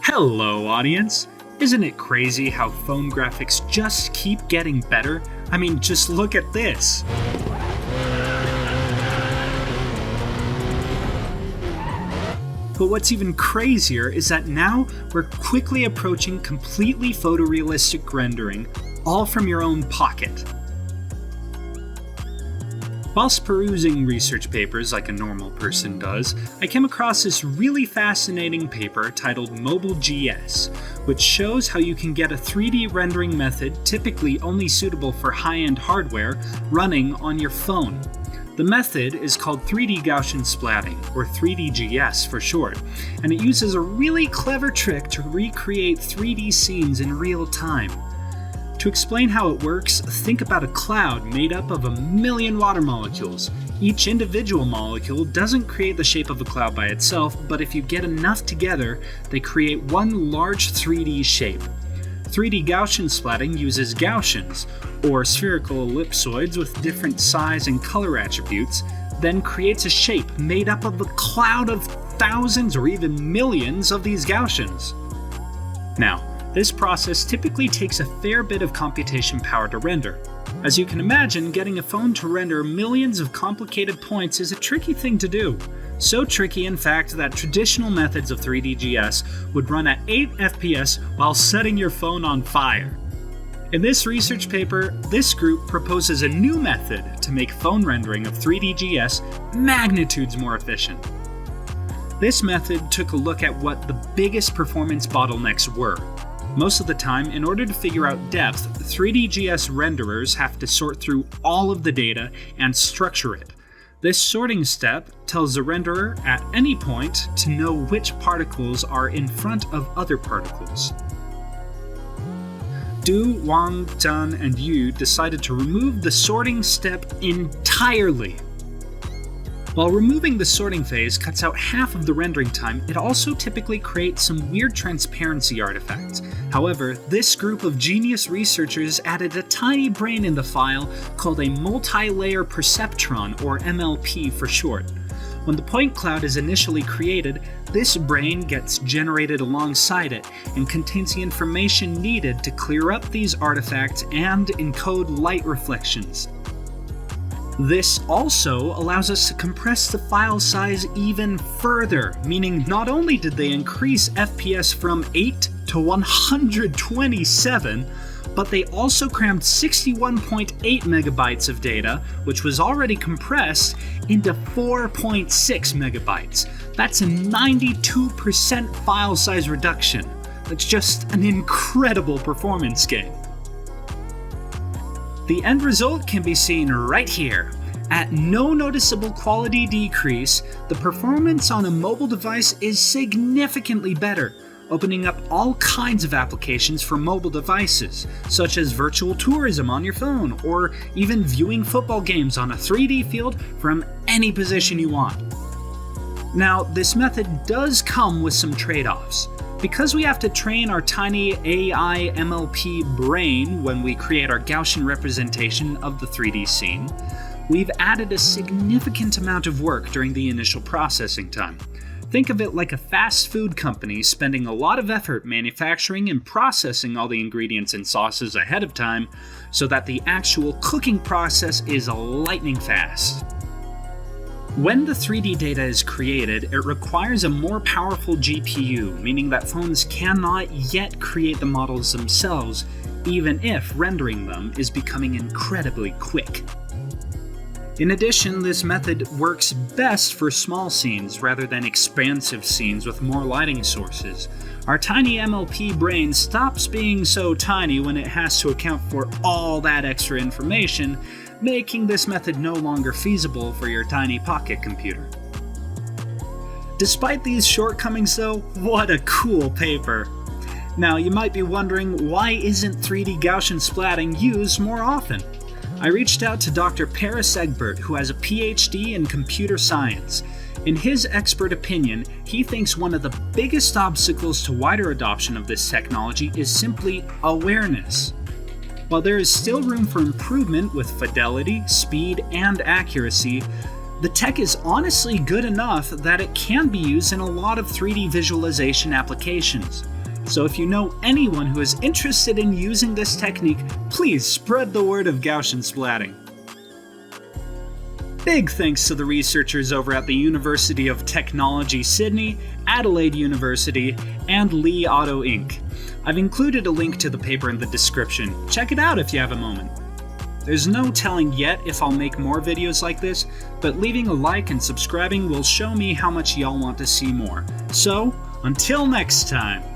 Hello, audience! Isn't it crazy how phone graphics just keep getting better? I mean, just look at this! But what's even crazier is that now we're quickly approaching completely photorealistic rendering, all from your own pocket. Whilst perusing research papers like a normal person does, I came across this really fascinating paper titled Mobile GS, which shows how you can get a 3D rendering method typically only suitable for high-end hardware running on your phone. The method is called 3D Gaussian Splatting, or 3D-GS for short, and it uses a really clever trick to recreate 3D scenes in real time. To explain how it works, think about a cloud made up of 1,000,000 water molecules. Each individual molecule doesn't create the shape of a cloud by itself, but if you get enough together, they create one large 3D shape. 3D Gaussian splatting uses Gaussians, or spherical ellipsoids with different size and color attributes, then creates a shape made up of a cloud of thousands or even millions of these Gaussians. Now, this process typically takes a fair bit of computation power to render. As you can imagine, getting a phone to render millions of complicated points is a tricky thing to do. So tricky, in fact, that traditional methods of 3D-GS would run at 8 FPS while setting your phone on fire. In this research paper, this group proposes a new method to make phone rendering of 3D-GS magnitudes more efficient. This method took a look at what the biggest performance bottlenecks were. Most of the time, in order to figure out depth, 3D-GS renderers have to sort through all of the data and structure it. This sorting step tells the renderer at any point to know which particles are in front of other particles. Du, Wang, Zhan, and Yu decided to remove the sorting step entirely. While removing the sorting phase cuts out half of the rendering time, it also typically creates some weird transparency artifacts. However, this group of genius researchers added a tiny brain in the file called a multi-layer perceptron, or MLP for short. When the point cloud is initially created, this brain gets generated alongside it and contains the information needed to clear up these artifacts and encode light reflections. This also allows us to compress the file size even further, meaning not only did they increase FPS from 8 to 127, but they also crammed 61.8 megabytes of data, which was already compressed, into 4.6 megabytes. That's a 92% file size reduction. That's just an incredible performance gain. The end result can be seen right here. At no noticeable quality decrease, the performance on a mobile device is significantly better, opening up all kinds of applications for mobile devices, such as virtual tourism on your phone, or even viewing football games on a 3D field from any position you want. Now, this method does come with some trade-offs. Because we have to train our tiny AI MLP brain when we create our Gaussian representation of the 3D scene, we've added a significant amount of work during the initial processing time. Think of it like a fast food company spending a lot of effort manufacturing and processing all the ingredients and sauces ahead of time so that the actual cooking process is lightning fast. When the 3D data is created, it requires a more powerful GPU, meaning that phones cannot yet create the models themselves, even if rendering them is becoming incredibly quick. In addition, this method works best for small scenes rather than expansive scenes with more lighting sources. Our tiny MLP brain stops being so tiny when it has to account for all that extra information, making this method no longer feasible for your tiny pocket computer. Despite these shortcomings though, what a cool paper! Now you might be wondering, why isn't 3D Gaussian splatting used more often? I reached out to Dr. Paris Egbert, who has a PhD in computer science. In his expert opinion, he thinks one of the biggest obstacles to wider adoption of this technology is simply awareness. While there is still room for improvement with fidelity, speed, and accuracy, the tech is honestly good enough that it can be used in a lot of 3D visualization applications. So if you know anyone who is interested in using this technique, please spread the word of Gaussian splatting. Big thanks to the researchers over at the University of Technology Sydney, Adelaide University, and Li Auto Inc. I've included a link to the paper in the description. Check it out if you have a moment. There's no telling yet if I'll make more videos like this, but leaving a like and subscribing will show me how much y'all want to see more. So, until next time!